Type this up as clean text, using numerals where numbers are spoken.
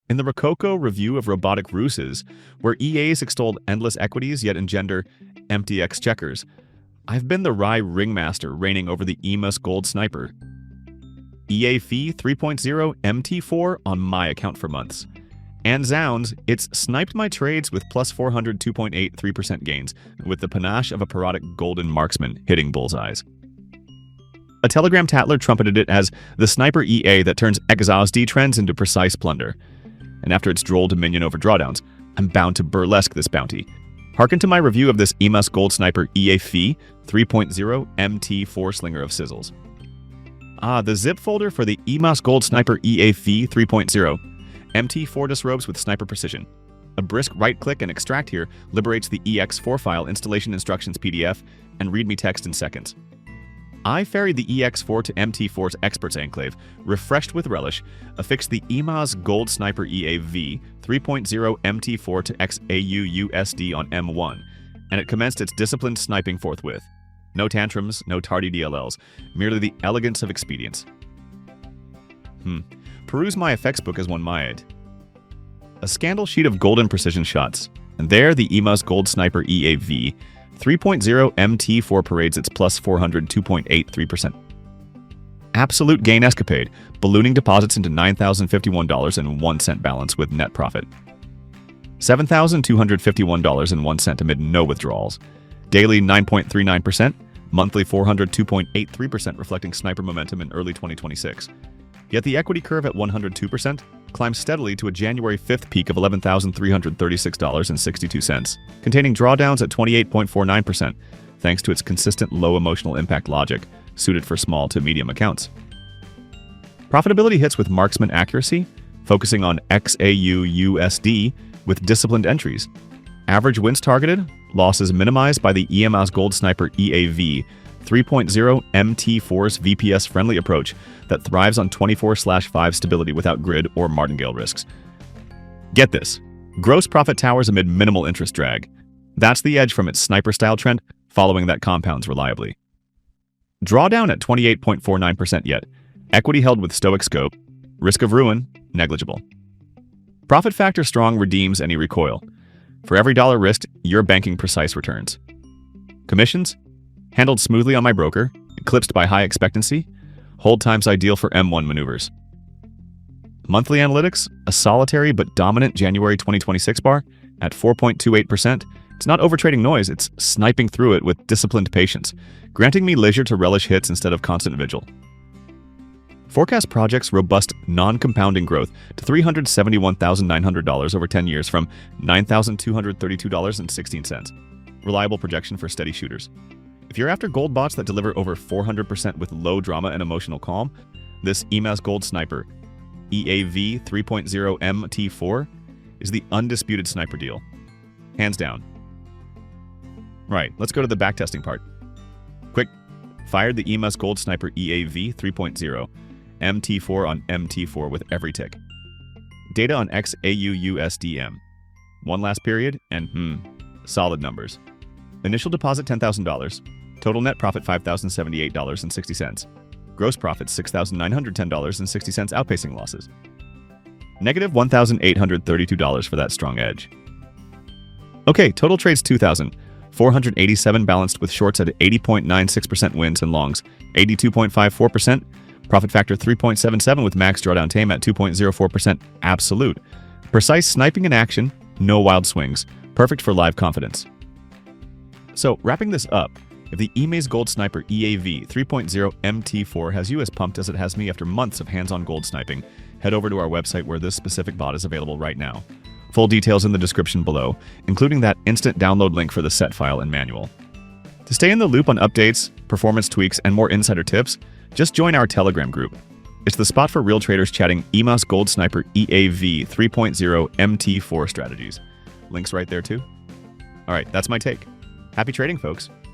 In the Rococo Review of Robotic Ruses, where EAs extol endless equities yet engender empty exchequers, I've been the wry ringmaster reigning over the Emas Gold Sniper. EA fee 3.0 MT4 on my account for months. And zounds, it's sniped my trades with plus 402.83% gains, with the panache of a parodic golden marksman hitting bullseyes. A Telegram tattler trumpeted it as the sniper EA that turns XAUUSD trends into precise plunder. And after its droll dominion over drawdowns, I'm bound to burlesque this bounty. Hearken to my review of this Emas Gold Sniper EA fee 3.0 MT4 slinger of sizzles. The zip folder for the Emas Gold Sniper EA fee 3.0 MT4 disrobes with sniper precision. A brisk right-click and extract here liberates the EX4 file installation instructions PDF and readme text in seconds. I ferried the EX4 to MT4's experts enclave, refreshed with relish, affixed the Emas Gold Sniper EAV 3.0 MT4 to XAUUSD on M1, and it commenced its disciplined sniping forthwith. No tantrums, no tardy DLLs, merely the elegance of expedience. Peruse MyFXBook as one might. A scandal sheet of golden precision shots, and there the Emas Gold Sniper EAV 3.0 MT4 parades its plus 402.83%. Absolute gain escapade, ballooning deposits into $9,051.01 balance with net profit. $7,251.01 amid no withdrawals. Daily 9.39%, monthly 402.83% reflecting sniper momentum in early 2026. Yet the equity curve at 102% climbs steadily to a January 5th peak of $11,336.62, containing drawdowns at 28.49%, thanks to its consistent low emotional impact logic, suited for small to medium accounts. Profitability hits with marksman accuracy, focusing on XAUUSD with disciplined entries. Average wins targeted, losses minimized by the Emas Gold Sniper EAV 3.0 MT4's VPS-friendly approach that thrives on 24/5 stability without grid or martingale risks. Get this. Gross profit towers amid minimal interest drag. That's the edge from its sniper-style trend, following that compounds reliably. Drawdown at 28.49% yet. Equity held with stoic scope. Risk of ruin, negligible. Profit factor strong redeems any recoil. For every dollar risked, you're banking precise returns. Commissions? Handled smoothly on my broker, eclipsed by high expectancy, hold times ideal for M1 maneuvers. Monthly analytics, a solitary but dominant January 2026 bar at 4.28%. It's not overtrading noise, it's sniping through it with disciplined patience, granting me leisure to relish hits instead of constant vigil. Forecast projects robust non-compounding growth to $371,900 over 10 years from $9,232.16. Reliable projection for steady shooters. If you're after gold bots that deliver over 400% with low drama and emotional calm, this Emas Gold Sniper EAV 3.0 MT4 is the undisputed sniper deal. Hands down. Right, let's go to the backtesting part. Quick, fired the Emas Gold Sniper EAV 3.0 MT4 on MT4 with every tick. Data on XAUUSDM. One last period, and solid numbers. Initial deposit $10,000. Total net profit $5,078.60. Gross profit $6,910.60 outpacing losses. Negative $1,832 for that strong edge. Okay, total trades 2,487 balanced with shorts at 80.96% wins and longs 82.54%. Profit factor 3.77 with max drawdown tame at 2.04% absolute. Precise sniping in action, no wild swings. Perfect for live confidence. So, wrapping this up, if the Emas Gold Sniper EAV 3.0 MT4 has you as pumped as it has me after months of hands-on gold sniping, head over to our website where this specific bot is available right now. Full details in the description below, including that instant download link for the set file and manual. To stay in the loop on updates, performance tweaks, and more insider tips, just join our Telegram group. It's the spot for real traders chatting Emas Gold Sniper EAV 3.0 MT4 strategies. Links right there too. All right, that's my take. Happy trading, folks.